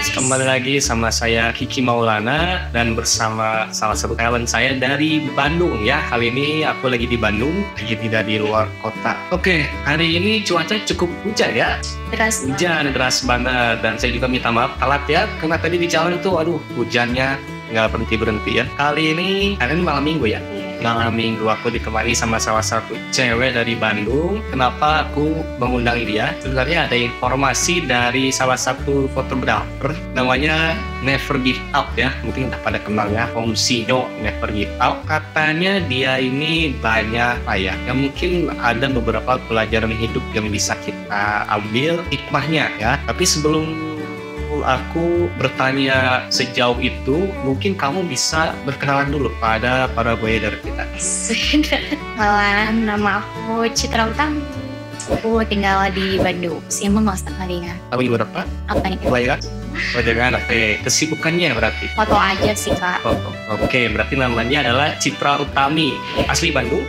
Kembali lagi sama saya Kiki Maulana dan bersama salah satu talent saya dari Bandung ya. Kali ini aku lagi di Bandung, lagi tidak di luar kota. Oke, hari ini cuaca cukup hujan ya. Hujan deras banget dan saya juga minta maaf telat ya karena tadi di jalan itu hujannya nggak berhenti ya. Kali ini malam minggu ya. Malam minggu aku ditemani sama salah satu cewek dari Bandung. Kenapa aku mengundang dia? Sebenarnya ada informasi dari salah satu fotografer namanya Never Give Up ya. Mungkin udah pada kenal ya, Om Sino Never Give Up. Katanya dia ini banyak ya mungkin ada beberapa pelajaran hidup yang bisa kita ambil hikmahnya ya. Tapi sebelum aku bertanya sejauh itu, mungkin kamu bisa berkenalan dulu pada para buyer kita. Kenalan, nama aku Citra Utami. Aku tinggal di Bandung, Simbang Australia. Kamu ibu berapa? Apa nih? Pelajar? Pelajaran, kesibukannya berarti? Foto aja sih kak. Foto. Oke, berarti namanya adalah Citra Utami. Asli Bandung?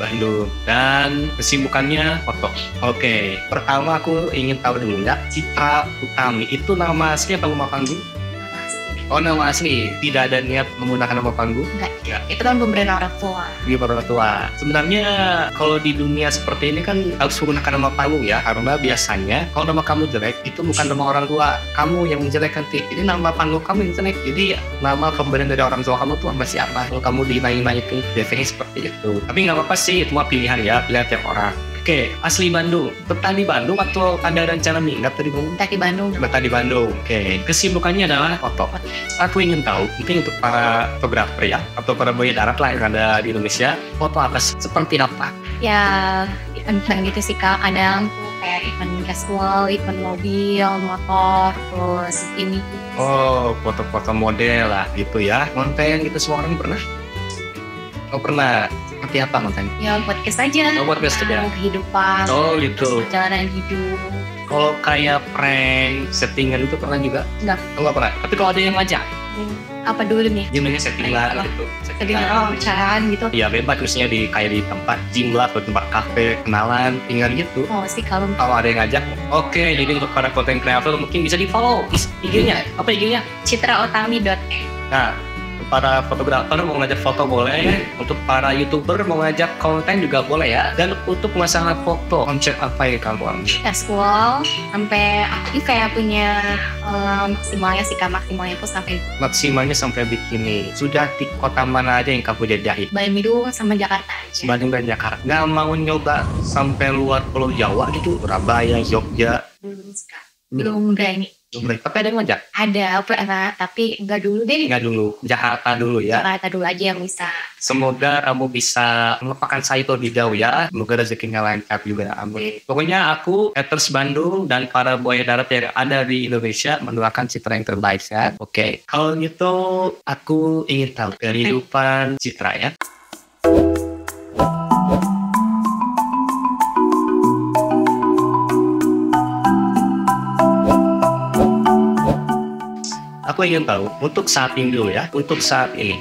Bandung. Dan kesibukannya foto. Oke, pertama aku ingin tahu dulu ya, Citra Utami itu nama asli atau nama panggung? Oh, nama asli. Tidak ada niat menggunakan nama panggung? Enggak. Itu kan pemberian orang tua. Iya, orang tua. Sebenarnya kalau di dunia seperti ini kan harus menggunakan nama panggung ya, karena biasanya kalau nama kamu jelek itu bukan nama orang tua kamu yang menjelek nanti. Ini nama panggung kamu yang jelek. Jadi nama pemberian dari orang tua kamu tuh masih apa? Kalau kamu dinaikin biasanya seperti itu. Tapi nggak apa-apa sih, itu mah pilihan ya, pilihan tiap orang. Oke, asli Bandung. Betah di Bandung atau ada rencana minggat di Bandung? Betah di Bandung. Betah di Bandung. Oke, kesibukannya adalah foto. Aku ingin tahu, mungkin untuk para fotografer ya, atau para buaya darat lah yang ada di Indonesia, foto apa seperti apa? Ya, event gitu sih kak. Kadang tuh kayak event casual, event mobil, motor, terus ini. Oh, foto-foto model lah gitu ya. Konten gitu semua orang pernah? Oh pernah. Seperti apa kontennya? Ya podcast aja. Oh, podcast aja. Kehidupan. Oh gitu. Perjalanan hidup. Kalau kayak prank, settingan itu pernah juga? Enggak. Oh, nggak pernah. Tapi kalau ada yang ngajak? Apa dulu nih? Gimana settingan gitu? Settingan bicaraan gitu. Iya bebas, khususnya di kayak di tempat gym lah atau tempat kafe, kenalan, tinggal gitu. Oh sih kalau ada yang ngajak, oke, jadi untuk para content creator mungkin bisa di follow IG-nya. Apa IG-nya? citrautami.e. Nah, para fotografer mau ngajak foto boleh, untuk para youtuber mau ngajak konten juga boleh ya. Dan untuk masalah foto, konsep apa yang kamu ambil? Casual, sampai aku kayak punya maksimalnya sih kak, maksimalnya itu sampai Maksimalnya sampai bikini. Sudah di kota mana aja yang kamu jajahin? Bandung sama Jakarta aja. Bandung dan Jakarta. Nggak mau nyoba sampai luar Pulau Jawa gitu, Surabaya, Jogja? Belum berani. Tapi ada yang ngajak? Ada, pernah, tapi enggak dulu deh. Enggak dulu, Jakarta dulu ya. Jakarta dulu aja yang bisa. Semoga kamu bisa melupakan saya itu lebih jauh ya. Semoga rezekinya lancar juga. Amin. Pokoknya aku, haters Bandung dan para buaya darat yang ada di Indonesia mendoakan Citra yang terbaik ya. Oke, kalau gitu aku ingin tahu kehidupan Citra ya. Aku ingin tahu, untuk saat ini dulu ya, untuk saat ini,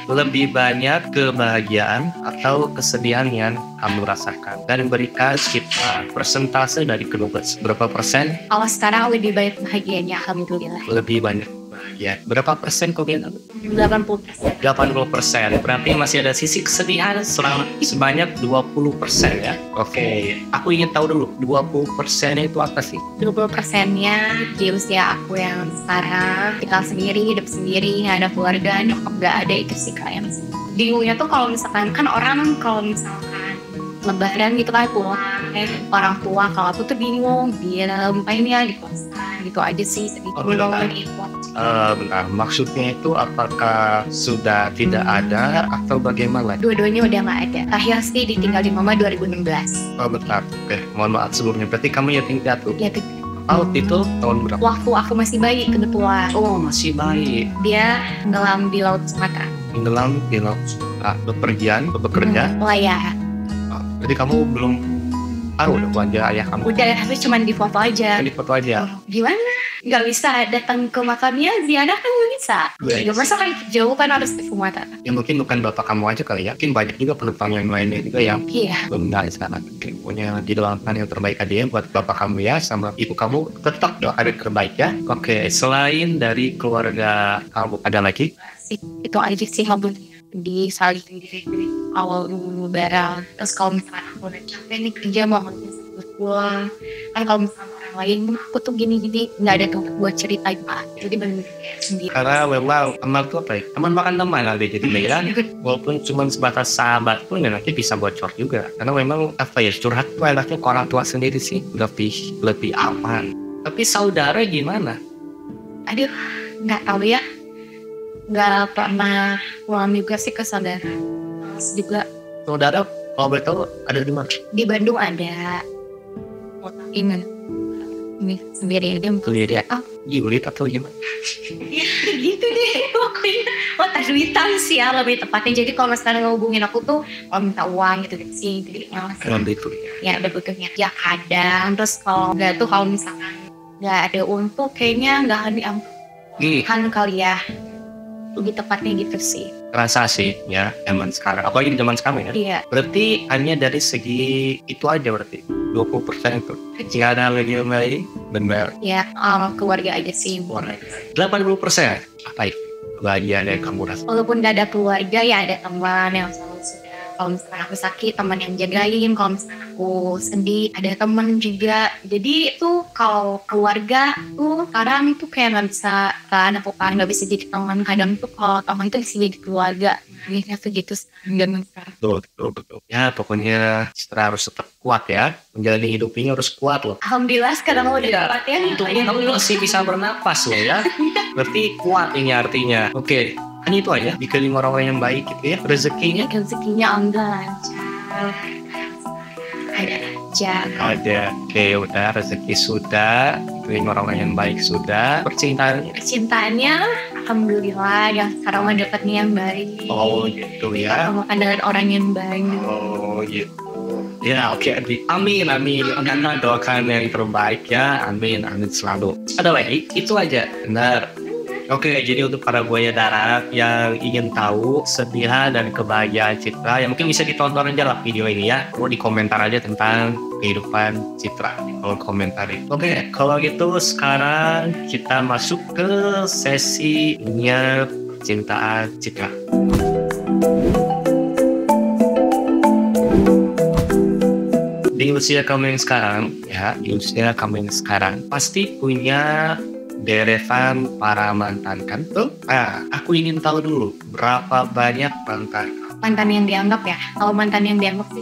lebih banyak kebahagiaan atau kesedihan yang kamu rasakan? Dan berikan kita persentase dari kedua, berapa persen? Kalau sekarang lebih banyak bahagianya, alhamdulillah. Lebih banyak bahagia. Berapa persen kau bilang? 80%. 80%. Berarti masih ada sisi kesedihan sebanyak 20% ya. Oke, aku ingin tahu dulu, 20% itu apa sih? 20%-nya di usia aku yang sekarang, tinggal sendiri, hidup sendiri, nggak ada keluarga, nyokap nggak ada, itu sih kalian. Bingungnya tuh kalau misalkan, kan orang kalau misalkan lebaran gitu kan pulang orang tua, kalau aku tuh bingung dia ngapainnya di kosan gitu aja sih. Bentar, maksudnya itu apakah sudah tidak ada atau bagaimana? Dua-duanya udah nggak ada. Terakhir sih ditinggal di mama 2016. Oh bentar, oke, mohon maaf sebelumnya. Berarti kamu yatim piatu? Yatim. Itu tahun berapa? Waktu aku masih bayi kebetulan. Oh masih bayi. Dia tenggelam di laut Sumatera. Tenggelam di laut Sumatera. Bekerja? Pelayaran. Jadi kamu belum tahu dong wajah ayah kamu? Udah, tapi cuma di foto aja. Di foto aja. Gimana? nggak bisa datang ke makamnya, Diana kan nggak bisa. Yes. Ya masa kan jauh kan harus ke rumah Tata. Ya mungkin bukan bapak kamu aja kali ya, mungkin banyak juga penumpang yang lainnya juga yang Iya. belum dari sana. Punya didoakan yang terbaik aja ya buat bapak kamu ya, sama ibu kamu tetap doa yang terbaik ya. Oke, selain dari keluarga kamu ada lagi? Itu aja sih hobinya, di saling awal lebaran. Terus kalau misalkan aku udah capek nih kerja mau pulang, kan kalau misalkan orang lain aku tuh gini-gini nggak ada tempat buat cerita juga, jadi bener sendiri. Karena memang teman tuh apa ya? Teman makan teman ada jadi ya. Walaupun cuma sebatas sahabat pun ya nanti bisa bocor juga. Karena memang apa ya, curhat tuh enaknya ke orang tua sendiri sih, lebih aman. Tapi saudara gimana? Aduh, nggak tahu ya, nggak pernah pulang juga sih ke saudara. Terus juga Saudara kalau boleh tahu ada di mana? di Bandung ada ini sendiri aja Sendiri ya? Ah. Julid atau gimana? ya gitu deh pokoknya. Tajwitan sih ya lebih tepatnya. Jadi kalau misalnya ngehubungin aku tuh kalau minta uang gitu sih, jadi Kalau itu ya ada butuhnya ya kadang. Terus kalau nggak tuh, kalau misalkan nggak ada uang tuh kayaknya nggak akan diamkan kali ya, lebih tepatnya gitu sih. Rasa sih ya zaman sekarang, apalagi di zaman sekarang ya. Iya. Berarti hanya dari segi itu aja berarti 20% itu. Jika ada lagi yang lain, benar. Ya keluarga aja sih. 80% apa itu? Bagian yang kamu rasa. Walaupun gak ada keluarga ya ada teman yang selalu sudah. Kalau misalkan aku sakit, teman yang jagain. Kalau misalkan aku sedih, ada teman juga. Jadi itu kalau keluarga tuh sekarang tuh kayak nggak bisa kan, aku kan nggak bisa jadi teman. Kadang tuh kalau teman itu bisa jadi keluarga. Akhirnya tuh gitu sekarang. Betul. Ya pokoknya Citra harus tetap kuat ya. Menjalani hidup ini harus kuat loh. Alhamdulillah sekarang udah kuat ya. Untungnya kamu masih bisa bernapas loh ya. Berarti kuat ini artinya. Oke, kan itu aja. Dikelilingi orang-orang yang baik gitu ya. Rezekinya enggak lancar. Ada aja. Ada. Oke, udah rezeki sudah. Dikelilingi orang-orang yang baik sudah. Percintaannya alhamdulillah yang sekarang mah dapatnya yang baik. Oh gitu ya. Makan dengan orang yang baik. Oh gitu. Ya oke. Amin. Karena doakan yang terbaik ya. Amin selalu. Ada lagi? Itu aja. Benar. Oke, jadi untuk para buaya darat yang ingin tahu kesedihan dan kebahagiaan Citra, ya mungkin bisa ditonton aja lah video ini ya. Mau di komentar aja tentang kehidupan Citra di kolom komentar. Oke, kalau gitu sekarang kita masuk ke sesi percintaan Citra. Di usia kamu yang sekarang, pasti punya deretan para mantan kan tuh. Aku ingin tahu dulu berapa banyak mantan yang dianggap ya. Kalau mantan yang dianggap sih,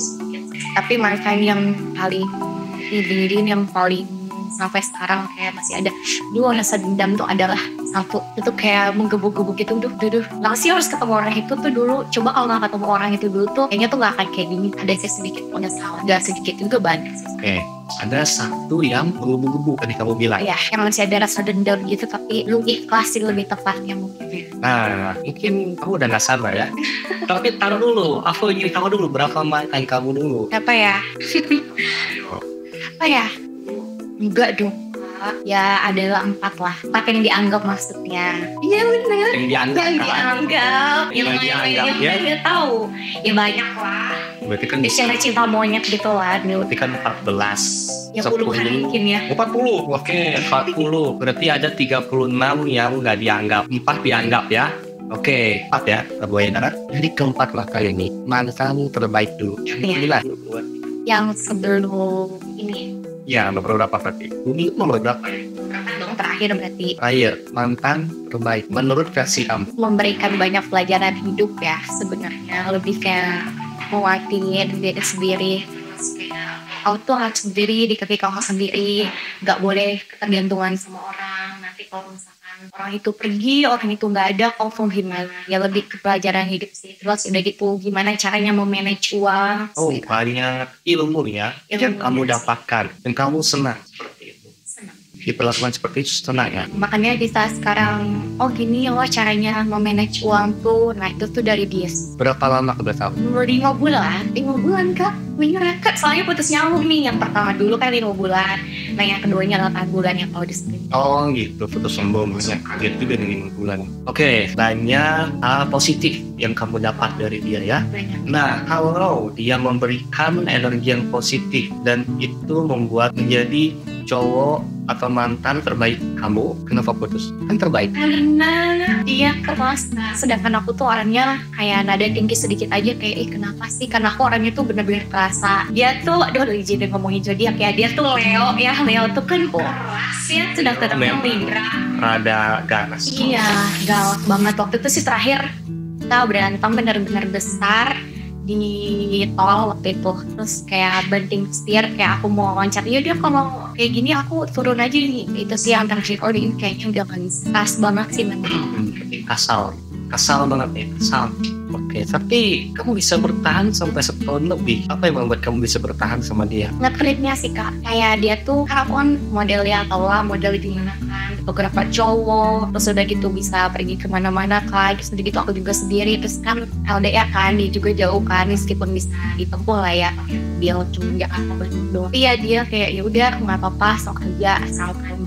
tapi mantan yang paling didiriin, yang paling sampai sekarang kayak masih ada. Dulu rasa dendam tuh adalah satu, itu kayak menggebu-gebu gitu. Langsung harus ketemu orang itu tuh dulu. Coba kalau nggak ketemu orang itu dulu tuh kayaknya tuh nggak akan kayak gini. Ada sedikit penyesalan, nggak sedikit juga banyak. Oke. Ada satu yang menggebu-gebu tadi kamu bilang. Ya, yang masih ada rasa dendam gitu, tapi lu ikhlasin lebih tepatnya mungkin. Nah, mungkin kamu udah gak sabar ya. Tapi taruh dulu, aku ingin tahu dulu berapa mantan kamu dulu. Apa ya? Apa ya? Enggak dong. Ya adalah 4 lah. 4 yang dianggap maksudnya. Iya benar. Yang dianggap. Yang dianggap. Ya nggak tahu. Ya banyak lah. Berarti kan cinta monyet gitu lah. Berarti kan 14. Ya puluhan mungkin ya. 40. Oke, 40. Berarti ada 36 yang nggak dianggap. 4 dianggap ya. Oke, 4 ya, Buaya Darat. Jadi keempat lah kali ini. Mantan terbaik dulu. Yang sebelum ini. Ya, nomor berapa berarti? Ini nomor berapa? Terakhir berarti. Terakhir, mantan terbaik menurut versi kamu. Memberikan banyak pelajaran hidup ya sebenarnya. Lebih kayak mewakili diri sendiri. Kau tuh harus sendiri, ketika kau sendiri, nggak boleh ketergantungan sama orang. Nanti kalau misalkan orang itu pergi, orang itu nggak ada, kau gimana? Ya lebih ke pelajaran hidup sih. Terus udah gitu, gimana caranya memanage uang? Oh, banyak ilmu ya yang kamu dapatkan dan kamu senang seperti itu. Senang. diperlakukan seperti itu tenang ya. Makanya di saat sekarang, oh gini loh caranya memanage uang tuh. Nah itu tuh dari dia. Berapa lama udah tahu? 5 bulan. 5 bulan kak. Bener kak, soalnya putus nyambung nih. Yang pertama dulu kan 5 bulan. Nah yang keduanya 8 bulan yang kalau disebut. Oh gitu, putus nyambung. Kaget juga nih 5 bulan. Oke, banyak hal positif yang kamu dapat dari dia ya. Banyak. Nah, kalau dia memberikan energi yang positif dan itu membuat menjadi cowok atau mantan terbaik kamu, kenapa putus? Kan terbaik. Karena dia keras. Nah, sedangkan aku tuh orangnya kayak nada tinggi sedikit aja kayak kenapa sih? Karena aku orangnya tuh bener-bener kerasa. Dia tuh, aduh izin ngomongin zodiak ya. Dia tuh Leo ya. Leo tuh kan keras ya. Sedangkan aku Libra. Rada ganas. Iya, galak banget. Waktu itu sih terakhir kita berantem bener-bener besar di tol waktu itu. Terus kayak banting setir, kayak aku mau loncat. Ya dia kalau kayak gini aku turun aja nih. Itu sih yang terakhir ini kayaknya udah kan pas banget sih memang. Kasal banget ya, kasal. Oke, tapi kamu bisa bertahan sampai setahun lebih. Apa yang membuat kamu bisa bertahan sama dia? Nge-tripnya sih kak, kayak dia tuh kan aku kan modelnya atau lah model di mana kan beberapa cowok, terus udah gitu bisa pergi kemana-mana kan, terus udah gitu aku juga sendiri, terus kan LDR kan, dia juga jauh kan, meskipun bisa ditempuh lah ya, dia cuma Jakarta Bandung doang. Iya dia kayak ya udah nggak apa-apa, sok kerja asalkan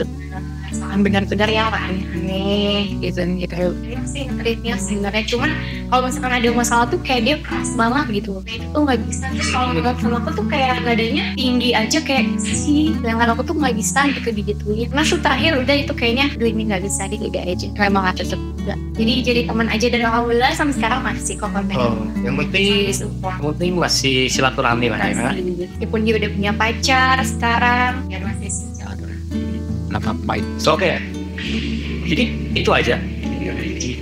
benar-benar ya aneh gitu. Ini sih tripnya sebenarnya, cuman kalau misalkan ada masalah tuh kayak dia keras banget gitu, kayak itu nggak bisa. Terus kalau ngeliat sama aku tuh kayak nadanya tinggi aja kayak sih, sedangkan aku tuh nggak bisa gitu digituin. Nah terakhir udah itu kayaknya aduh ini nggak bisa deh udah aja, kayak emang gak tetep juga. Jadi teman aja dan alhamdulillah sampai sekarang masih kok konten. Yang penting masih silaturahmi lah ya. Meskipun dia udah punya pacar sekarang ya masih silaturahmi. Baik. So oke. Jadi itu aja.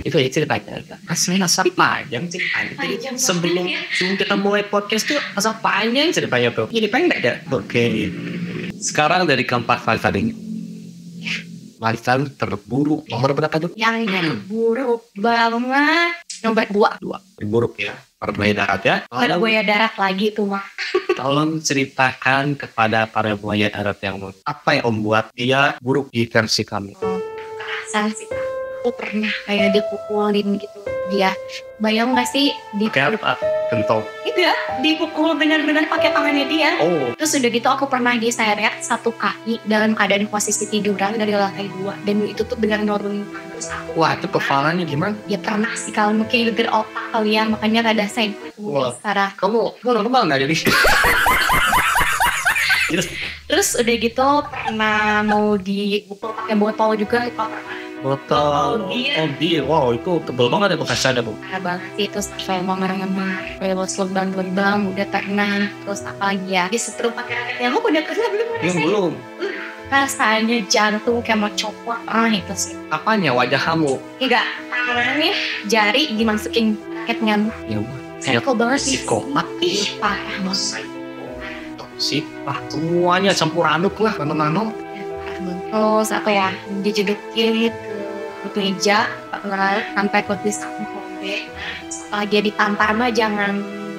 Itu aja ceritanya. Aslinya asap panjang ceritanya. Sebelum kita mulai podcast tuh asap panjang ceritanya tuh. Jadi pengen nggak ada? Oke. Sekarang dari keempat kali tadi. Warisan terburuk nomor berapa tuh? Yang terburuk banget nomor 2. Terburuk ya. Para buaya darat ya. Ada buaya darat lagi tuh mah. Tolong ceritakan kepada para buaya darat yang apa yang membuat dia buruk di versi kami. Kekerasan sih. Aku pernah kayak dipukulin gitu. Dia bayang nggak sih Kayak apa? Kentong. Itu ya, dipukul benar-benar pakai tangannya dia. Oh. Terus udah gitu aku pernah diseret satu kaki dalam keadaan posisi tiduran dari lantai 2, dan itu tuh benar nurunin. Terus aku, wah itu kepalanya gimana? ya pernah sih kalau mungkin geger otak kali ya, makanya rada sensitif. Wah. Sarah. Kamu normal nggak jadi? Terus udah gitu pernah mau dipukul pakai botol juga, itu pernah. Botol bir, wow itu tebel banget ya bekasnya ada bu. Parah banget sih, terus saya mau ngerang-ngerang kayak bos lebam udah pernah. Terus apa lagi ya, disetrum pakai raket yang udah pernah belum? Rasanya jantung kayak mau copot. Itu sih. Apanya wajah kamu? Enggak, tangannya jari dimasukin raketnya. Ya Psycho banget sih. psikopat. Parah banget. Sipah semuanya campur aduk lah teman-teman. Terus apa ya, dijedukin ke meja sampai kutis aku sobek. Setelah dia ditampar mah jangan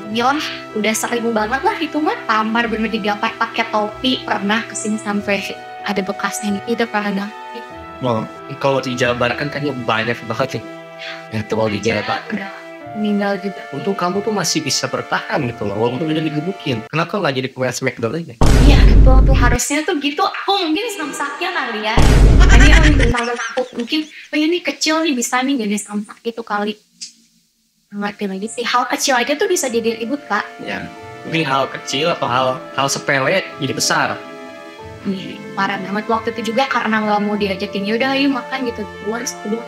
bilang, udah sering banget lah itu mah. Tampar bener digampar pakai topi, pernah kesini sampai ada bekasnya nih. Itu pernah. Wow, kalau di Jawa Barat kan kayaknya banyak banget sih. Itu kalau di Jawa Barat. Meninggal juga. Untuk kamu tuh masih bisa bertahan gitu loh, walaupun udah digebukin. Kenapa nggak jadi pemain Smackdown aja? Iya, tuh harusnya tuh gitu. Aku mungkin samsaknya kali ya. Makanya yang tentang aku mungkin, oh ini kecil nih bisa nih jadi samsak gitu kali. Ngerti lagi sih, hal kecil aja tuh bisa jadi ribut kak. Ya, mungkin hal kecil atau hal sepele jadi besar. Parah banget waktu itu juga karena nggak mau diajakin, yaudah ayo makan gitu. Gue dulu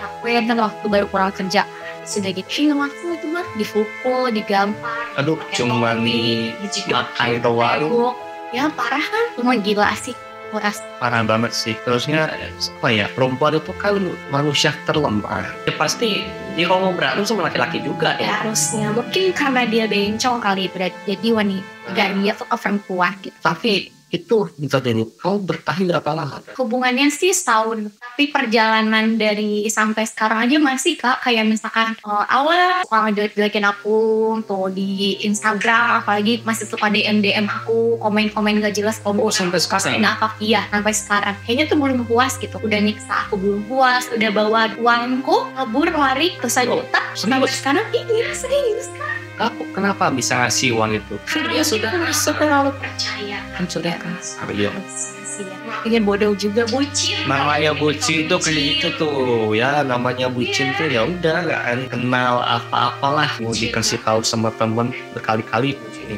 capek dan waktu baru pulang kerja. Sudah gitu, langsung itu mah dipukul, digampar. Aduh, cuma makai doang. Ya parah kan, cuma gila sih. Parah banget sih. Terusnya apa ya, perempuan itu kan manusia terlemah. Ya pasti dia kalau mau berantem sama laki-laki juga ya. Harusnya mungkin karena dia bencong kali, berarti jadi wanita dan dia tuh perempuan gitu. Tapi Itu jadi kau bertahan berapa lama? Hubungannya sih setahun, tapi perjalanan dari sampai sekarang aja masih Kak, kayak misalkan awal suka ngejelek-jelekin aku tuh di Instagram, apalagi masih suka DM aku, komen-komen gak jelas. Oh, sampai sekarang? Nah, apa? Iya, sampai sekarang. Kayaknya tuh belum puas gitu, udah nyiksa aku belum puas, udah bawa uangku, kabur, lari, terus aja sampai sekarang serius Kak. Aku kenapa bisa ngasih uang itu? Dia sudah terlalu percaya. Kan sudah kan? Iya. Ingin bodoh juga, bucin. Namanya bucin tuh kayak gitu tuh ya, namanya bucin tuh ya udah nggak kenal apa-apalah, mau dikasih tahu sama temen berkali-kali bucinnya.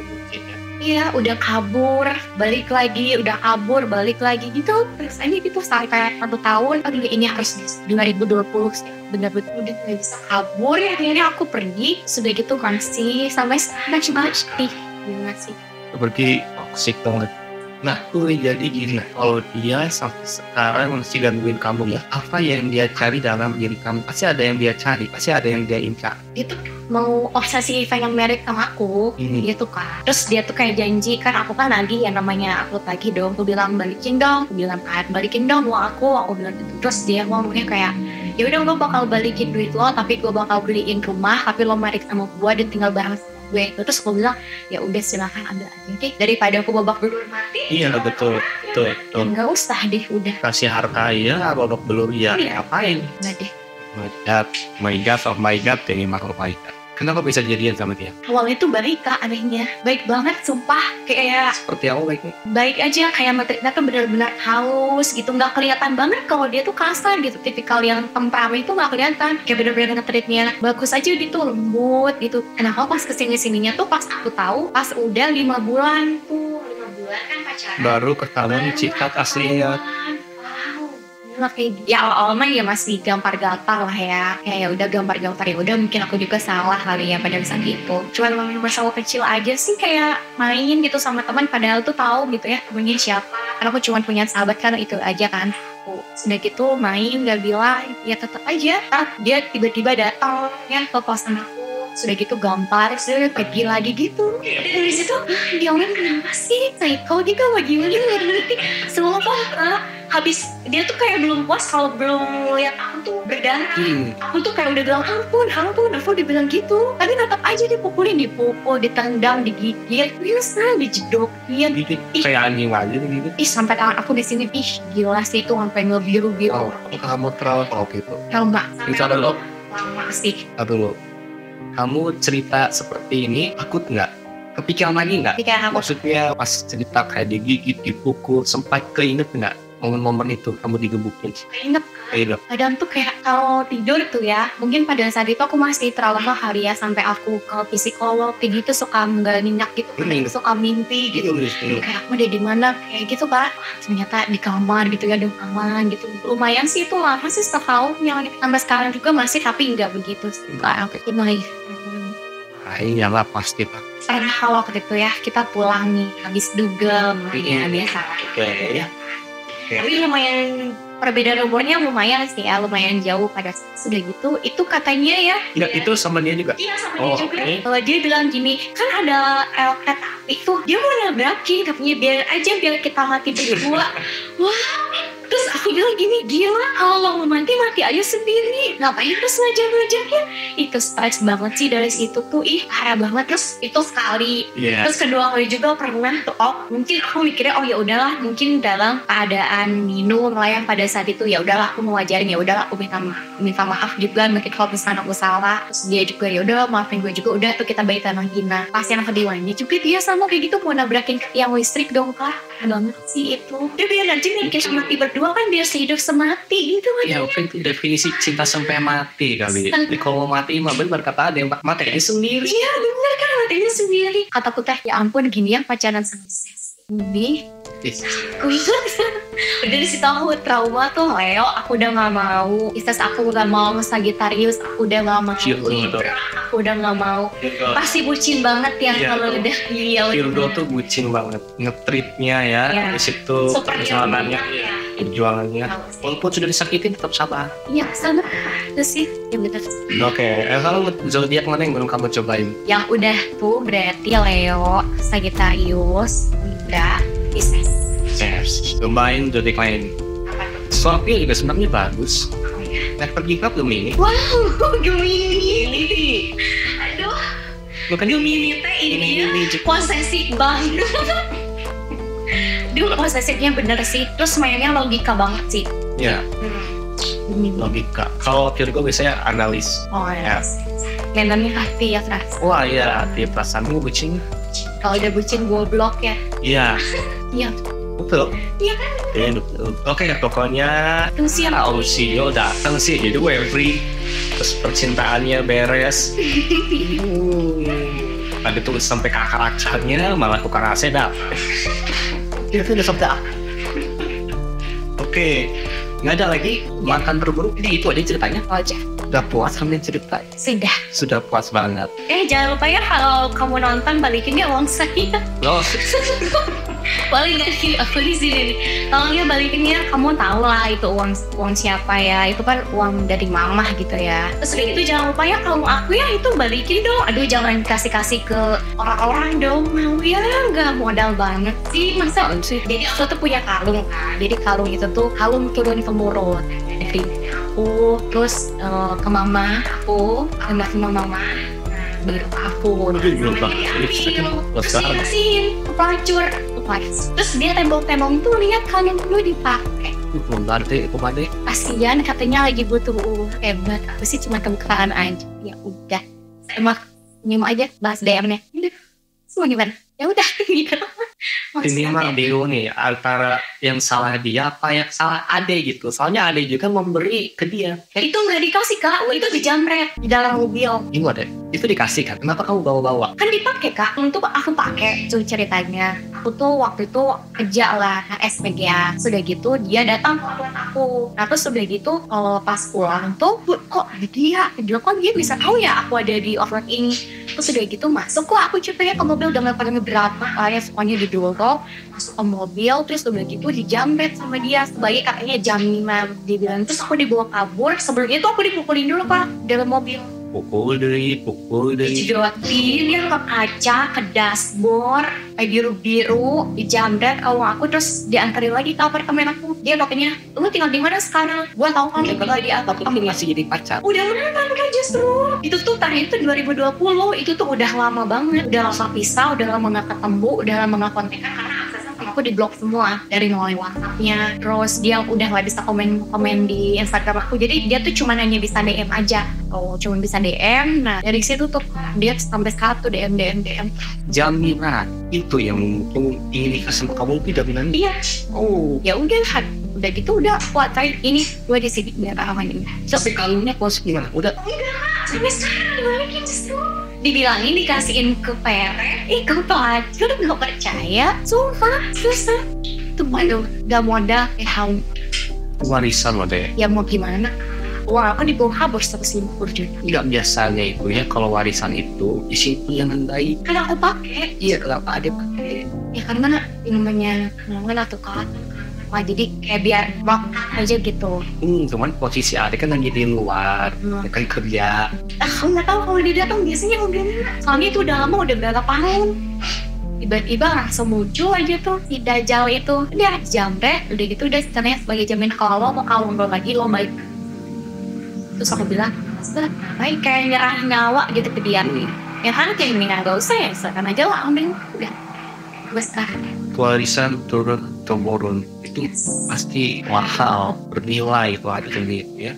Iya, udah kabur, balik lagi, udah kabur, balik lagi gitu. Terus aja gitu sampai 1 tahun. Oh ini harus 2020 sih. Bener-bener udah gak bisa kabur ya. Akhirnya aku pergi, sudah gitu masih sampai sekarang cuma sih. Seperti toxic banget. Nah, tuh jadi gini, kalau dia sampai sekarang masih gangguin kamu ya, apa yang dia cari dalam diri kamu? Pasti ada yang dia cari, pasti ada yang dia incar. Itu mau obsesi pengen merit sama aku gitu kan. Terus dia tuh kayak janji, kan aku kan lagi yang namanya upload lagi dong. Aku bilang balikin dong, aku bilang kan balikin dong mau aku bilang gitu. Terus dia ngomongnya kayak, ya udah gue bakal balikin duit lo, tapi gue bakal beliin rumah, tapi lo merit sama gue dan tinggal bareng gue. Terus aku bilang ya udah silakan ambil aja deh, daripada aku babak belur mati. Iya betul. Nggak usah deh, udah kasih harta ya, babak belur ya, ngapain? Nggak deh. My God, ini makhluk my God. Kenapa bisa jadian sama dia? Awalnya tuh baik Kak, anehnya baik banget sumpah, kayak seperti apa baiknya? Baik aja, kayak materinya tuh benar-benar halus gitu, nggak kelihatan banget kalau dia tuh kasar gitu, tipikal yang temperamen itu nggak kelihatan, kayak benar-benar ngetritnya bagus aja gitu, lembut gitu. Kenapa pas kesini-sininya tuh pas aku tahu pas udah 5 bulan kan pacaran baru ketahuan cikat aslinya. Kayak ya awal-awal ya masih gampar-gampar lah ya, kayak ya udah gampar-gampar, ya udah mungkin aku juga salah kali ya pada saat itu. Cuman masalah kecil aja sih, kayak main gitu sama teman, padahal tuh tahu gitu ya temennya siapa, karena aku cuma punya sahabat kan, itu aja kan. Sudah gitu main gak bilang, ya tetap aja dia tiba-tiba datang ya ke kosan aku. Sudah gitu gampar, sudah pergi lagi gitu. Dari situ dia orang kenapa sih psycho gitu, bagaimana ngerti semua habis dia tuh kayak belum puas kalau belum lihat aku tuh berdarah. Aku tuh kayak udah bilang ampun aku dibilang gitu, tapi tetap aja dipukulin, dipukul, ditendang, digigit, bisa dijedok, iya kayak anjing aja gitu. Sampai tangan aku di sini, gila sih itu sampai ngebiru-biru. Oh, kamu trauma gitu? Trauma. Itu ada lo? Lama sih. Aduh lo, kamu cerita seperti ini takut nggak? Kepikiran lagi nggak? Maksudnya pas cerita kayak digigit, dipukul, sempat keinget nggak momen-momen itu kamu digebukin? Keinget. Kadang tuh kayak kalau tidur tuh ya, mungkin pada saat itu aku masih trauma kali ya, sampai aku ke psikolog kayak gitu, suka nggak nyenyak gitu, suka mimpi gitu. Kayak aku udah di mana kayak gitu Pak, ternyata di kamar gitu ya, di aman gitu. Lumayan sih itu lama sih, setahun yang sampai sekarang juga masih, tapi nggak begitu sih Kak. Iyalah pasti Pak. Karena kalau gitu ya kita pulang nih habis dugem ya biasa. Tapi lumayan perbedaan umurnya lumayan sih ya, lumayan jauh pada sudah gitu. Itu katanya ya. Itu sama dia juga? Iya sama dia juga. Kalau dia bilang gini, kan ada kereta api tuh, dia mau nabrakin, katanya biar kita mati berdua. Wah, terus aku bilang gini, gila kalau mati aja sendiri, ngapain terus ngajak-ngajaknya? Itu stres banget sih dari situ tuh, parah banget. Terus itu sekali, terus kedua kali juga pernah tuh, mungkin aku mikirnya ya udahlah, mungkin dalam keadaan minum lah yang pada saat itu, ya udahlah aku mau wajarin, ya udahlah aku minta maaf juga, mungkin kalau misalnya aku salah. Terus dia juga ya udah maafin gue juga, udah tuh kita baikan lagi. Nah pas yang keduanya juga dia sama kayak gitu, mau nabrakin tiang listrik dong Kak. Banget sih itu, dia biar nanti kayak mati berdua kan, biar sehidup semati gitu ya mungkin itu definisi cinta sampai mati kali. Jadi kalau mati mah bener kata ada yang mati sendiri. Iya bener kan, matinya sendiri. Kataku teh ya ampun, gini ya pacaran sama ini. Udah disitu aku trauma tuh Leo, aku udah gak mau Pisces, aku udah mau Sagittarius, aku udah gak mau aku udah gak mau. Pasti bucin banget ya kalau udah Virgo tuh bucin banget, ngetritnya ya, disitu perjuangannya, walaupun sudah disakitin tetap sabar. Iya sabar, itu sih yang bener. Oke, kalau zodiak mana yang belum kamu cobain? Yang udah tuh berarti Leo, Sagittarius, Libra, Pisces. Yes. Lumayan udah decline. Soalnya juga sebenarnya bagus. Oh ya. Nah, pergi ke Gemini. Wow, Gemini. Aduh, Bukan Gemini teh ini ya posesif banget. Dia posesifnya bener sih. Terus mainnya logika banget sih. Ya, Gemini. logika. Kalau Virgo biasanya analis. Oh ya. Kelihatannya hati ya keras. Wah iya, dia perasaanmu bucin. Kalau udah bucin goblok ya. Iya, Iya. betul. Iya kan? Iya, betul. Oke, pokoknya Terus yang Ausio datang sih, jadi Wavry. Terus percintaannya beres. Tadi tuh sampai ke akar-akarnya, malah tukar AC dapet. Itu udah sabda. Oke, nggak ada lagi mantan terburuk. Jadi itu aja ceritanya. Oh, aja. Udah puas sambil cerita. Sudah. Puas banget. Jangan lupa ya kalau kamu nonton balikinnya uang saya. Loh, Paling nggak sih aku di sini nih. Tolongnya balikinnya, kamu tahu lah itu uang siapa ya. Itu kan uang dari mama gitu ya. Terus udah gitu jangan lupa ya kalau aku ya itu balikin dong. Aduh jangan kasih ke orang-orang dong. Mau ya nggak modal banget sih masa sih. Jadi aku tuh punya kalung kan. Jadi kalung itu tuh kalung turun temurun dari aku terus ke mama aku sama mama. Baru aku terus dikasihin pelacur terus dia tembok-tembok itu lihat kalian dulu dipakai nanti kemana? kasihan katanya lagi butuh hebat aku sih cuma kebukaan aja ya udah emang nyium aja bahas DM-nya udah semua gimana ya udah gitu. Ini mah bingung nih antara yang salah dia apa yang salah Ade gitu. Soalnya Ade juga memberi ke dia. Itu nggak dikasih kak, itu dijamret di dalam mobil. Gimana? Itu dikasih kan? Kenapa kamu bawa-bawa? Kan dipakai kak, untuk aku pakai tuh ceritanya. Aku tuh waktu itu kerja lah SPGA. Sudah gitu dia datang ke tempat aku. Nah terus sudah gitu pas pulang tuh kok dia kok dia bisa tahu ya aku ada di offroad ini. Terus sudah gitu masuk kok aku ceritanya ke mobil dengan pada ngeberapa ya semuanya didorong masuk ke mobil terus udah gitu dijamret sama dia sebagai katanya jam 5 dia bilang terus aku dibawa kabur sebelumnya tuh aku dipukulin dulu pak dalam mobil pukul dari dijedotin dia ke kaca ke dashboard kayak biru-biru dijamret aku terus diantarin lagi ke apartemen aku dia katanya lu tinggal di mana sekarang gua tahu kan tinggal di apa kamu masih jadi pacar udah lama kan justru itu tuh tahun itu 2020 itu tuh udah lama banget udah lama pisah udah lama gak ketemu udah lama gak kontekan karena aksesnya sama aku di blok semua dari mulai WhatsApp-nya terus dia udah gak bisa komen di Instagram aku jadi dia tuh cuma hanya bisa DM aja cuma bisa DM nah dari situ tuh dia sampai sekarang tuh DM jaminan itu yang mungkin ini sama kamu tidak bilang iya ya udah gitu udah kuatain ini gue di sini biar aman ini tapi kalungnya pos gimana udah sampai sekarang dibalikin justru dibilangin dikasihin ke pere ke pelacur gak percaya sumpah susah itu malu gak modal warisan loh deh ya mau gimana uang aku dibawa kabur 150 juta nggak biasanya itu ya kalau warisan itu di situ yang baik kan aku pakai iya kenapa ada pakai ya karena namanya atau kawan wah jadi kayak biar makan aja gitu cuman posisi Ade kan lagi di luar kan kerja aku nggak tahu kalau dia datang biasanya mobilnya soalnya itu udah lama udah berapa tahun tiba-tiba langsung muncul aja tuh si Dajjal itu dia jamret udah gitu udah istilahnya sebagai jamin kalau lo mau kawin lo lagi lo baik terus aku bilang baik kayak nyerah nyawa gitu ke dia ya kan kayak ini nggak usah ya sekarang aja lah ambil udah gue sekarang warisan turun itu pasti mahal bernilai itu ada ini ya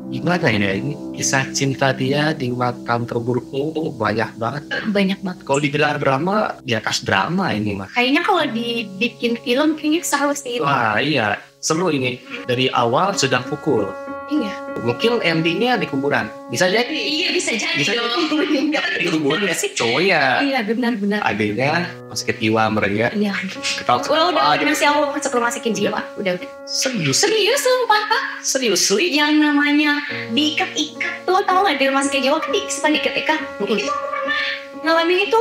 gimana ini kisah cinta dia di makam terburukmu banyak banget kalau dibilang drama di atas drama ini mah kayaknya kalau dibikin film kayaknya seharusnya itu wah iya seru ini dari awal sudah pukul iya mungkin endingnya di kuburan bisa jadi iya bisa jadi di kuburan ya sih cowok ya iya benar adanya masih jiwa mereka iya udah masih aku masuk rumah sakit jiwa udah serius sumpah serius yang namanya diikat-ikat lo tau gak di rumah sakit jiwa kan diikat itu ngalamin itu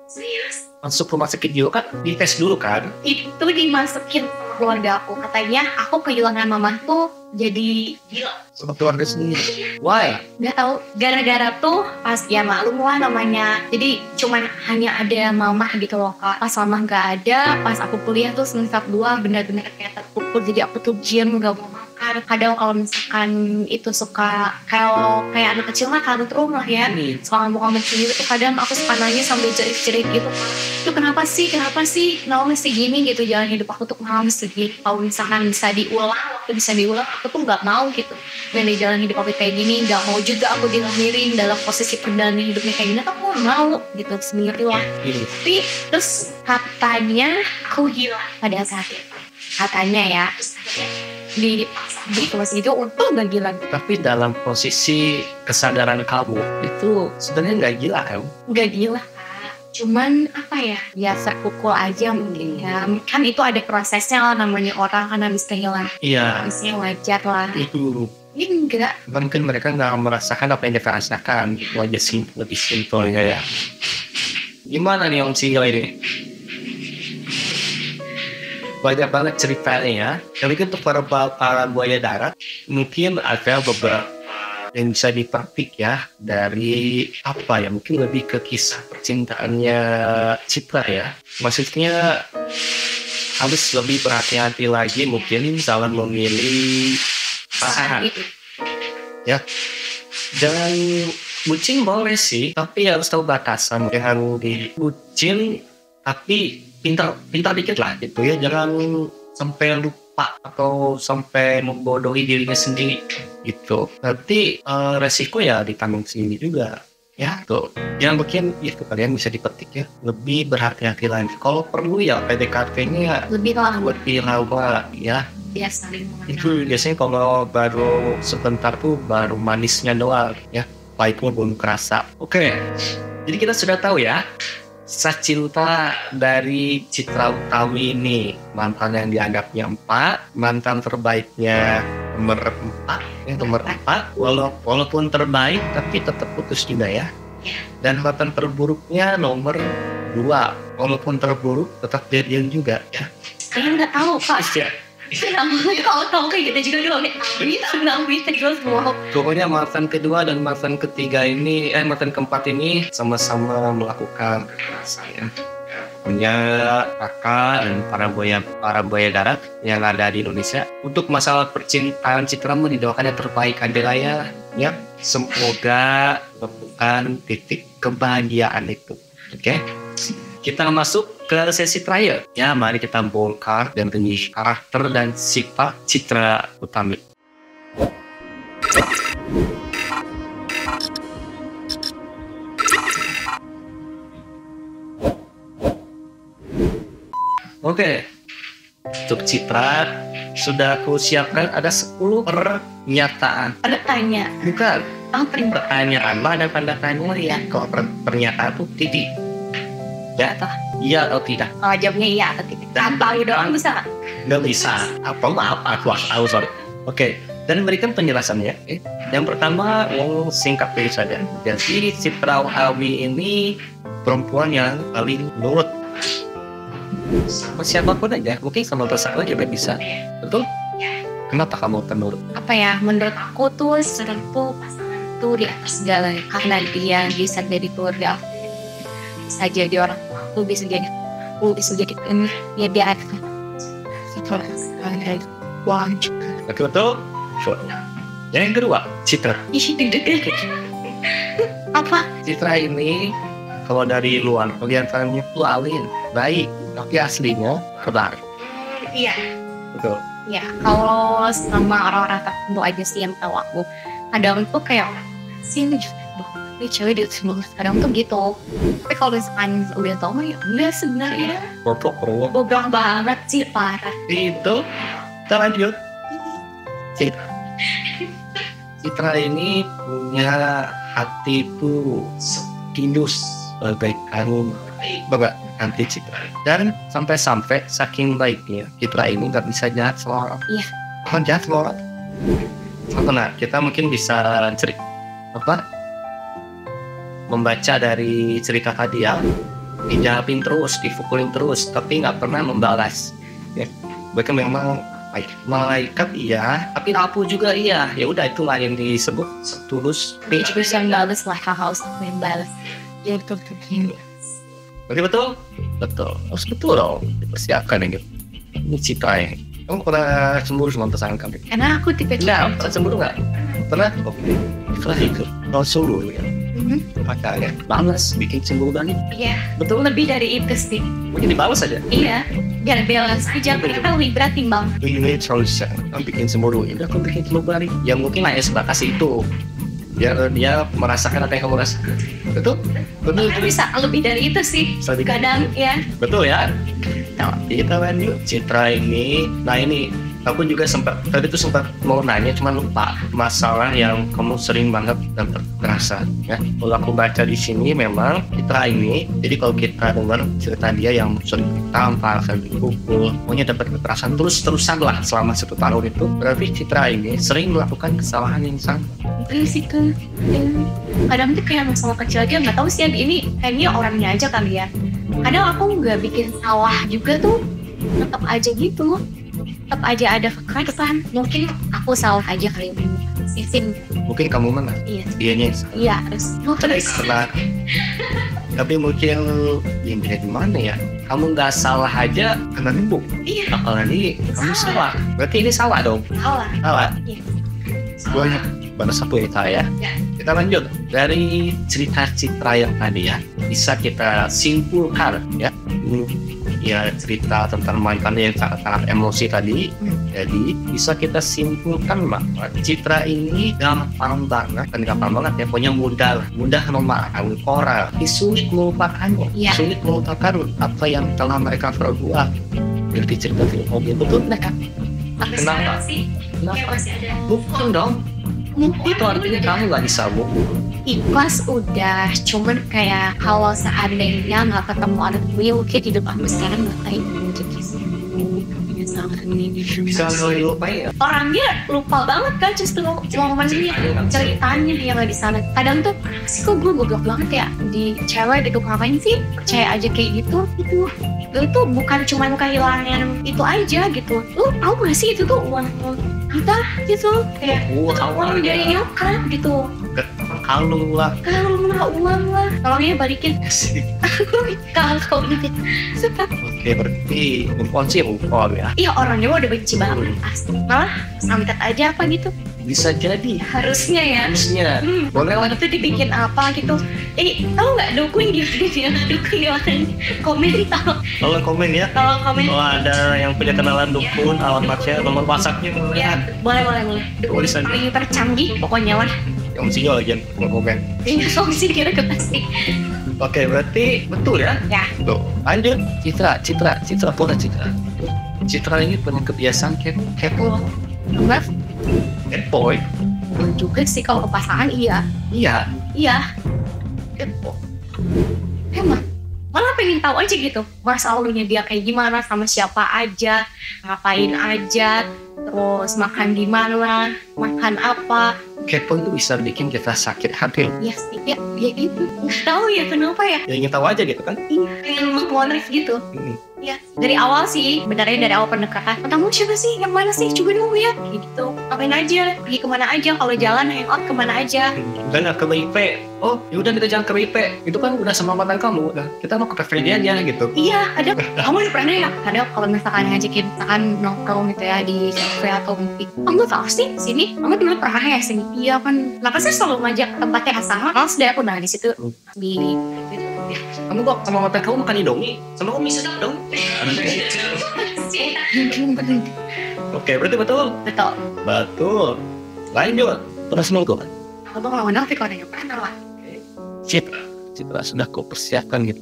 serius masuk rumah sakit jiwa kan dites dulu kan itu dimasukin keluarga aku katanya aku kehilangan mama tuh jadi gila. Sama keluarga sendiri. Why? Gak tahu, gara-gara tuh pas ya maklum lah namanya, jadi cuman hanya ada mama gitu loh Kak. Pas mama gak ada, pas aku kuliah tuh semester 2 benar-benar kayak terpukul, jadi aku tuh gym gak mau makan. Kadang kalau misalkan itu suka kalau kayak anak kecil mah tantrum lah ya, suka ngomong sendiri tuh kadang aku suka nanya sambil jerit-jerit gitu, itu kenapa sih kenapa mesti gini gitu, jalan hidup aku tuh kenapa mesti gini. Kalau misalkan waktu bisa diulang aku tuh gak mau gitu. Dan di jalan hidup aku kayak gini, gak mau juga aku dilahirin dalam posisi perjalanan hidupnya kayak gini, aku gak mau gitu sendiri lah. Tapi terus katanya aku hilang pada saat itu, katanya ya di kelas itu untung gak gila. Tapi dalam posisi kesadaran kamu itu sebenarnya nggak gila kan? Gak gila Kak, cuman apa ya, biasa pukul aja mungkin ya. Kan itu ada prosesnya lah, namanya orang kan habis kehilangan. Iya. Habisnya wajar lah. Itu Ini enggak. mungkin mereka nggak merasakan apa yang mereka rasakan, itu aja sih, lebih simpelnya ya. Gimana nih Om Singgil ini? Banyak banget ceritanya ya. Tapi untuk para buaya darat mungkin ada beberapa yang bisa dipetik ya dari apa ya, mungkin lebih ke kisah percintaannya Citra ya. Maksudnya harus lebih berhati-hati lagi mungkin dalam memilih pasangan ya. Jangan bucin boleh sih, tapi harus tahu batasan. Jangan dibucin tapi pintar dikit lah gitu ya, jangan sampai lupa atau sampai membodohi dirinya sendiri gitu. Nanti resiko ya ditanggung sendiri juga ya tuh. Yang mungkin itu kalian bisa dipetik ya, lebih berhati-hati lagi. Kalau perlu ya PDKT-nya lebih lama ya. Dia saling mengenal. Itu biasanya kalau baru sebentar tuh baru manisnya doang ya, pahitnya belum kerasa. Oke, jadi kita sudah tahu ya kisah cinta dari Citra Utami ini. Mantan yang dianggapnya 4, mantan terbaiknya nomor 4, walaupun terbaik tapi tetap putus juga ya. Dan mantan terburuknya nomor 2, walaupun terburuk tetap jadian juga ya. Saya nggak tahu Kak. Kalau tahu kayak gitu juga dong. Ini nggak bisa juga semua. Pokoknya mantan kedua dan mantan ketiga ini, mantan keempat ini sama-sama melakukan kekerasan ya. Punya kakak dan para buaya darat yang ada di Indonesia. Untuk masalah percintaan Citra didoakan yang terbaik adalah ya. Semoga menemukan titik kebahagiaan itu. Oke? Kita masuk ke sesi trial. Ya, mari kita bongkar dan tinggi karakter dan sifat Citra Utami. Oke. Untuk Citra sudah aku siapkan ada 10 pernyataan. Ada tanya. Bukan. Pertanyaan. Ada tanda tanya ya. Kalau pernyataan itu titik. Ya, iya atau tidak? Oh, jawabnya iya atau tidak. Apa doang bisa? Nggak bisa. Maaf, aku sorry. Oke, dan berikan penjelasannya. Yang pertama, singkat saja. Jadi Citra Utami ini perempuan yang paling nurut. Sama siapapun aja, mungkin sama pasangan juga bisa. Betul? Kenapa kamu penurut? Apa ya? Menurut aku tuh tentu pasangan tuh di atas segala, karena dia bisa dari keluarga aku. Bisa jadi orang tua aku, bisa jadi ini ya dia ada betul. Yang kedua, Citra. Apa? Citra ini kalau dari luar kelihatannya tuh alim, baik, tapi aslinya kebar. Iya. Betul. Ya, kalau sama orang-orang tertentu aja sih yang tahu aku. Kadang tuh kayak sini ini cewek di sebelah kadang tuh gitu. Tapi kalau misalkan udah tau mah ya udah sebenarnya bobrok banget sih, parah. Itu kita lanjut. Citra ini punya hati itu setulus bagaikan bapak nanti Citra. Dan sampai saking baiknya Citra ini nggak bisa jahat sama orang. Iya. Kan jahat sama orang. Nah, kita mungkin bisa membaca dari cerita tadi ya, dijahatin terus, dipukulin terus, tapi nggak pernah membalas. Ya, bahkan memang Malaikat iya, tapi rapuh juga iya. Ya udah, itulah yang disebut tulus. Terus yang balas lah, hal-hal yang balas. Ya betul. Berarti betul? Betul. Harus betul dong. Dipersiapkan gitu. Ini Citra ya. Kamu pernah cemburu sama pasangan kamu? Karena aku tipe Nah, pernah cemburu nggak? Pernah? Oke. Pernah itu. Kalau cemburu ya. Makanya balas bikin cemburu balik. Iya, Betul? lebih dari itu sih. Mungkin dibalas aja. Iya, biar balance aja. Ternyata lebih berat timbang. Ini solution. Kamu bikin cemburu. Ya aku bikin cemburu balik. Ya mungkin lah ya sebatas itu. Biar dia merasakan apa yang kamu rasakan. Betul? Betul. Bahkan bisa lebih dari itu sih. Kadang ya. Betul ya. Nah, kita lanjut Citra ini. Nah ini aku juga tadi tuh sempat mau nanya, cuma lupa masalah yang kamu sering banget dan terasa ya. Kalau aku baca di sini memang Citra ini, jadi kalau kita dengar cerita dia yang sering ditampar, sering dipukul, pokoknya dapat kekerasan terus-terusan lah selama 1 tahun itu, berarti Citra ini sering melakukan kesalahan yang sama. Itu sih kan. Kadang tuh kayak masalah kecil aja, nggak tahu sih ini kayaknya orangnya aja kali ya. Kadang aku nggak bikin salah juga tuh, tetap aja gitu. Tetap aja ada kekerasan. Mungkin aku salah aja kali ini. Sistem. Mungkin kamu mana? Iya. Dianya Iya, terus. salah. Tapi mungkin yang dari mana ya? Kamu nggak salah aja kena nembuk. Iya. Apalagi kamu salah. Berarti ini salah dong. Salah. Salah. Iya. Banyak pada satu ya. Ya. Kita lanjut dari cerita Citra yang tadi ya, bisa kita simpulkan ya. Ya cerita tentang mantannya yang sangat emosi tadi. Jadi bisa kita simpulkan bahwa Citra ini gampang banget ya, pokoknya mudah memahami orang, sulit melupakannya, Iya. sulit melupakan apa yang telah mereka perbuat. Jadi cerita film itu tuh Tapi Kenapa? sekarang sih, Kenapa? ya masih ada. bukan dong. Itu artinya kamu gak bisa Ikhlas udah, cuman kayak kalau seandainya nggak ketemu anak gue, mungkin hidup aku sekarang nggak kayak gitu sih. bisa lupain ya. Orangnya lupa banget kan, justru momennya ceritanya dia nggak di sana. Kadang tuh sih kok gue goblok banget ya di cewek itu, ngapain sih percaya aja kayak gitu. Itu bukan cuman kehilangan itu aja gitu. Lu tahu gak sih itu tuh uang kita gitu, kayak uang dari nyokap gitu. Kalung lah. Uang lah, tolongnya balikin. Kalau gitu Oke, berarti impon sih impon ya. iya, orangnya udah benci banget pasti, malah santet aja apa gitu. Bisa jadi. Harusnya ya. Harusnya. Boleh lah. Itu dibikin apa gitu. Tahu nggak dukung dia dukung komen tahu. Kalau komen ya. Kalau komen Kalau ada yang punya kenalan dukun, alamatnya, nomor WhatsApp-nya ya boleh. tulisan. Paling tercanggih pokoknya lah. Yang mesti aja komen. Ini solusi kira pasti. Oke, berarti betul ya. Ya. Tuh, lanjut. Citra. Citra ini punya kebiasaan kepo. Enggak Kepo. juga sih kalau ke pasangan iya. Kepo. Emang malah pengen tahu aja gitu masa lalunya dia kayak gimana, sama siapa aja, ngapain aja, terus makan di mana, makan apa. Kepo itu bisa bikin kita sakit hati. Ya sih, ya gitu. Nggak tahu ya kenapa ya. Ya ingin tahu aja gitu kan. Pengen mengonek gitu. Ini. Ya, dari awal sih, benarnya dari awal pendekatan. Kamu siapa sih? Yang mana sih? Coba dulu ya. Gitu. Ngapain aja? Pergi kemana aja? Kalau jalan hangout kemana aja? Dan ke BIP. Oh, yaudah kita jalan ke BIP. Itu kan udah sama mantan kamu. Nah, kita mau ke PVD aja gitu. Iya, ada. Kamu udah pernah ya? Ada kalau misalkan ngajakin misalkan nongkrong gitu ya di cafe atau mungkin. Kamu tahu sih sini? Kamu dulu pernah ya sini? Iya kan. Kenapa sih selalu ngajak tempatnya sama? Kalau sudah aku di situ di gitu. Kamu kok sama mantan kamu makan Indomie? Sama kamu sedap dong. Oke, berarti betul. Betul. Lanjut. Terus nunggu. Abang lawan apa kalau ada yang pernah lah? Citra sudah kau persiapkan gitu.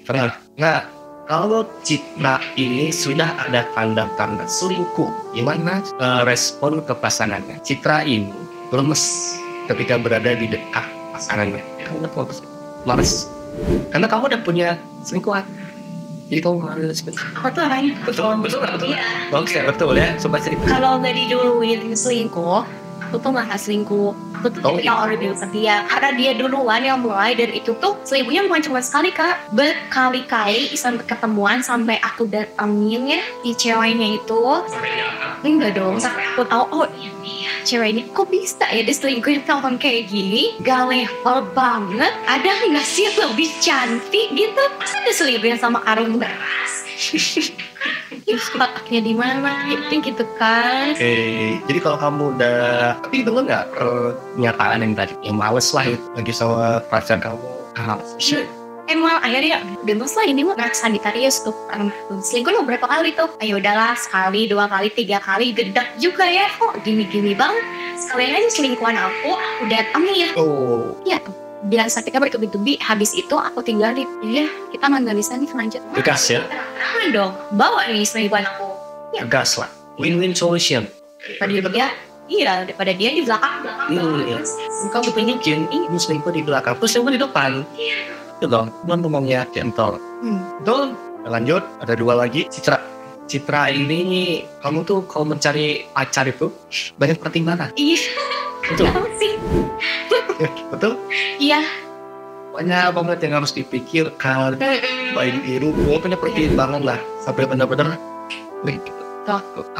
Pernah. Nah, kalau Citra ini sudah ada tanda-tanda selingkuh, gimana respon ke pasangannya? Citra ini lemes ketika berada di dekat pasangannya. Kamu lemes. Karena kamu udah punya selingkuhan. Jadi kamu harus Aku tuh orangnya betul. Iya. Oke, betul ya. Coba cerita. Kalau nggak diduluin selingkuh, aku tuh nggak selingkuh. Aku tuh Oh, yang orang dulu setia. Karena dia duluan yang mulai, dan itu tuh selingkuhnya bukan cuma sekali Kak, berkali-kali sampai ketemuan, sampai aku datangin ya di ceweknya itu. Enggak dong, sampai aku tahu oh ini ya cewek ini kok bisa ya diselingkuhin telepon kayak gini, gak level banget. Ada nggak sih yang lebih cantik gitu? Masa diselingkuhin sama karung beras? Akhirnya di mana itu gitu kan. Oke, jadi kalau kamu udah, tapi itu nggak kenyataan yang tadi, yang males lah itu lagi sama pacar kamu. Emang akhirnya udah lah ini mah nggak sanitarius tuh selingkuh lo berapa kali tuh. Ayo udahlah, sekali, 2 kali, 3 kali, gedak juga ya, kok gini-gini bang. Sekalian aja selingkuhan aku datangin ya. Oh, Iya tuh, bilang sakitnya bertubi-tubi, habis itu aku tinggalin. Iya, kita mah nggak bisa nih lanjut. tegas ya, Jangan dong, bawa nih selingkuhan aku. tegas lah. Win-win solution. Daripada dia, iya, daripada dia di belakang. Iya. Kamu tunjukin ini selingkuh di belakang, terus selingkuh di depan. Itu dong, ngomongnya gentle. Betul. Lanjut, ada 2 lagi. Citra ini, kamu tuh kalau mencari pacar itu banyak pertimbangan. Iya, Betul. tahu sih. Betul. Iya. Banyak banget yang harus dipikirkan. Baik biru, punya pertimbangan lah. Sampai benar-benar, wih,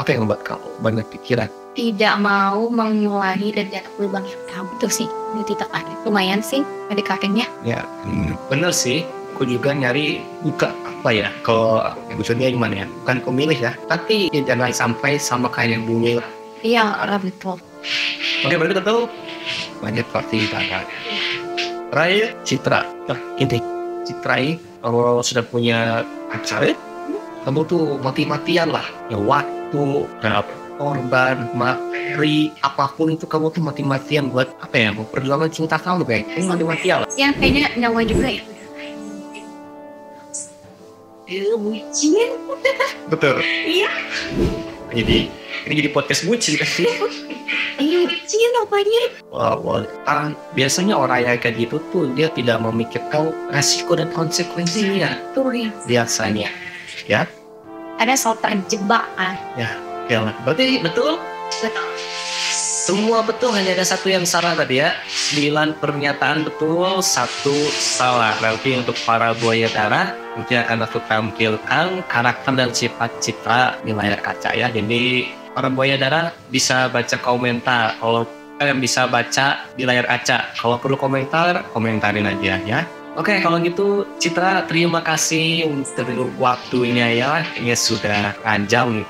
apa yang membuat kamu banyak pikiran? Tidak mau mengulangi dan jatuh lubang yang tahu itu sih ini titik akhir. Lumayan sih PDKT-nya. Ya, bener sih. Aku juga nyari buka apa ya, kalau maksudnya gimana ya, bukan pemilih ya, tapi ya jangan sampai sama kayak yang bunyi lah. Iya, betul. Oke, berarti betul banyak pertimbangan. Terakhir, Citra. Nah, ini Citra ini kalau sudah punya pacar, kamu tuh mati-matian lah. Ya waktu, korban, materi, apapun itu kamu tuh mati-matian buat apa ya, memperjuangkan cinta kamu kayak ini mati-matian lah. Yang kayaknya nyawa juga ya. Bucin. Betul. Iya. Jadi ini jadi podcast bucin kan sih. Bucin apanya? Wah, biasanya orang yang kayak gitu tuh dia tidak memikirkan resiko dan konsekuensinya. Tuh ya. Biasanya, ya. Ada soal terjebak kan. Ya, berarti betul. Betul. Semua betul, hanya ada satu yang salah tadi ya. 9 pernyataan betul, 1 salah. Nanti untuk para buaya darah, mungkin akan aku tampilkan karakter dan sifat Citra di layar kaca ya. Jadi para buaya darah bisa baca komentar. Kalau bisa baca di layar kaca. Kalau perlu komentar, komentarin aja ya. Oke, kalau gitu Citra terima kasih untuk waktunya ya. Ini sudah panjang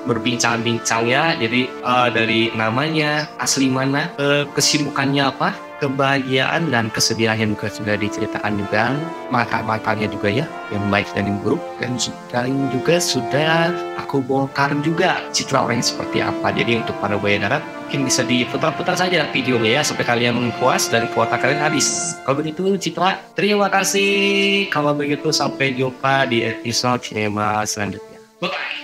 berbincang-bincang ya. Jadi dari namanya, asli mana, kesibukannya apa, kebahagiaan dan kesedihan juga sudah diceritakan juga, mata-matanya juga ya, yang baik dan yang buruk, dan juga sudah aku bongkar juga Citra orang seperti apa. Jadi untuk para buaya darat mungkin bisa diputar-putar saja videonya ya sampai kalian puas dan kuota kalian habis. Kalau begitu Citra, terima kasih. Kalau begitu sampai jumpa di episode Cinema selanjutnya. Bye.